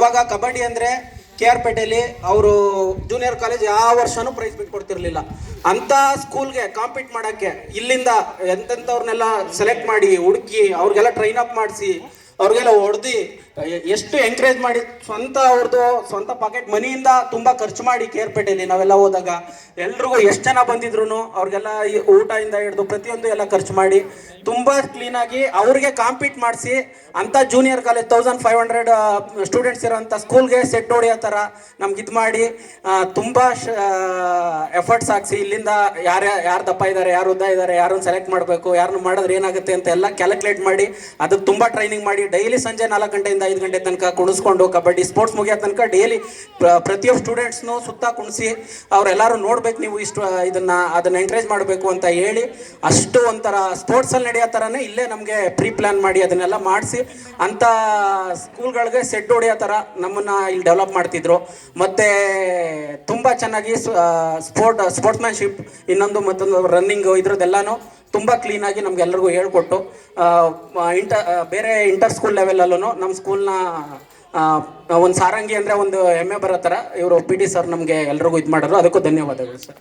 ಇವಾಗ ಕಬಡ್ಡಿ ಅಂದ್ರೆ KR ಪೇಟೆಯಲ್ಲಿ ಅವರು ಜೂನಿಯರ್ ಕಾಲೇಜ್ ಯಾವ ವರ್ಷನೂ ಪ್ರೈಸ್ ಬಿಟ್ಟು ಕೊಡ್ತಿರ್ಲಿಲ್ಲ. ಅಂತ ಸ್ಕೂಲ್ಗೆ ಕಾಂಪೀಟ್ ಮಾಡಕ್ಕೆ ಇಲ್ಲಿಂದ ಎಂತೆಂಥವ್ರನ್ನೆಲ್ಲ ಸೆಲೆಕ್ಟ್ ಮಾಡಿ ಹುಡುಕಿ ಅವ್ರಿಗೆಲ್ಲ ಟ್ರೈನ್ ಅಪ್ ಮಾಡಿಸಿ ಅವ್ರಿಗೆಲ್ಲ ಹೊಡೆದು ಎಷ್ಟು ಎಂಕರೇಜ್ ಮಾಡಿ ಅವ್ರದ್ದು ಸ್ವಂತ ಪಾಕೆಟ್ ಮನಿಯಿಂದ ತುಂಬಾ ಖರ್ಚು ಮಾಡಿ KR ಪೇಟೆಯಲ್ಲಿ ನಾವೆಲ್ಲ ಹೋದಾಗ ಎಲ್ರಿಗೂ ಎಷ್ಟು ಜನ ಬಂದಿದ್ರು ಅವ್ರಿಗೆಲ್ಲ ಊಟ ಇಂದ ಹಿಡಿದು ಪ್ರತಿಯೊಂದು ಎಲ್ಲ ಖರ್ಚು ಮಾಡಿ ತುಂಬಾ ಕ್ಲೀನ್ ಆಗಿ ಅವ್ರಿಗೆ ಕಾಂಪೀಟ್ ಮಾಡಿಸಿ ಅಂತ ಜೂನಿಯರ್ ಕಾಲೇಜ್ 1500 ಸ್ಟೂಡೆಂಟ್ಸ್ ಇರೋಂಥ ಸ್ಕೂಲ್ಗೆ ಸೆಟ್ ಹೊಡೆಯೋ ಥರ ನಮ್ಗೆ ಇದು ಮಾಡಿ ತುಂಬಾ ಎಫರ್ಟ್ಸ್ ಹಾಕ್ಸಿ ಇಲ್ಲಿಂದ ಯಾರು ದಪ್ಪ ಇದ್ದಾರೆ, ಯಾರು ಉದ್ದ ಇದ್ದಾರೆ, ಯಾರನ್ನು ಸೆಲೆಕ್ಟ್ ಮಾಡಬೇಕು, ಯಾರನ್ನು ಮಾಡಿದ್ರೆ ಏನಾಗುತ್ತೆ ಅಂತ ಎಲ್ಲ ಕ್ಯಾಲ್ಕುಲೇಟ್ ಮಾಡಿ ಅದಕ್ಕೆ ತುಂಬಾ ಟ್ರೈನಿಂಗ್ ಮಾಡಿ ಡೈಲಿ ಸಂಜೆ 4 ಗಂಟೆಯಿಂದ 5 ಗಂಟೆ ತನಕ ಕುಣಿಸ್ಕೊಂಡು ಕಬಡ್ಡಿ ಸ್ಪೋರ್ಟ್ಸ್ ಮುಗಿಯೋ ತನಕ ಡೈಲಿ ಪ್ರತಿಯೊಬ್ಬ ಸ್ಟೂಡೆಂಟ್ಸ್ನು ಸುತ್ತ ಕುಣಿಸಿ ಅವರೆಲ್ಲರೂ ನೋಡ್ಬೇಕು, ನೀವು ಇಷ್ಟು ಅದನ್ನ ಎಂಕರೇಜ್ ಮಾಡಬೇಕು ಅಂತ ಹೇಳಿ ಅಷ್ಟು ಒಂಥರ ಸ್ಪೋರ್ಟ್ಸಲ್ಲಿ ನಡೆಯೋ ಥರನೇ ಇಲ್ಲೇ ನಮಗೆ ಪ್ರೀ ಪ್ಲಾನ್ ಮಾಡಿ ಅದನ್ನೆಲ್ಲ ಮಾಡಿಸಿ ಅಂತ ಸ್ಕೂಲ್ಗಳಿಗೆ ಸೆಟ್ ಹೊಡೆಯೋ ಥರ ನಮ್ಮನ್ನ ಇಲ್ಲಿ ಡೆವಲಪ್ ಮಾಡ್ತಿದ್ರು. ಮತ್ತೆ ತುಂಬಾ ಚೆನ್ನಾಗಿ ಸ್ಪೋರ್ಟ್ಸ್ಮ್ಯಾನ್ಶಿಪ್ ಮತ್ತೊಂದು ರನ್ನಿಂಗ್ ಇದ್ರದ್ದೆಲ್ಲಾನು ತುಂಬ ಕ್ಲೀನಾಗಿ ನಮ್ಗೆಲ್ರಿಗೂ ಹೇಳ್ಕೊಟ್ಟು ಬೇರೆ ಇಂಟರ್ ಸ್ಕೂಲ್ ಲೆವೆಲಲ್ಲೂ ನಮ್ಮ ಸ್ಕೂಲ್ನ ಒಂದು ಸಾರಂಗಿ ಅಂದರೆ ಒಂದು ಹೆಮ್ಮೆ ಬರೋ ಥರ ಇವರು PT ಸರ್ ನಮಗೆ ಎಲ್ರಿಗೂ ಇದು ಮಾಡಿದ್ರು. ಅದಕ್ಕೂ ಧನ್ಯವಾದಗಳು ಸರ್.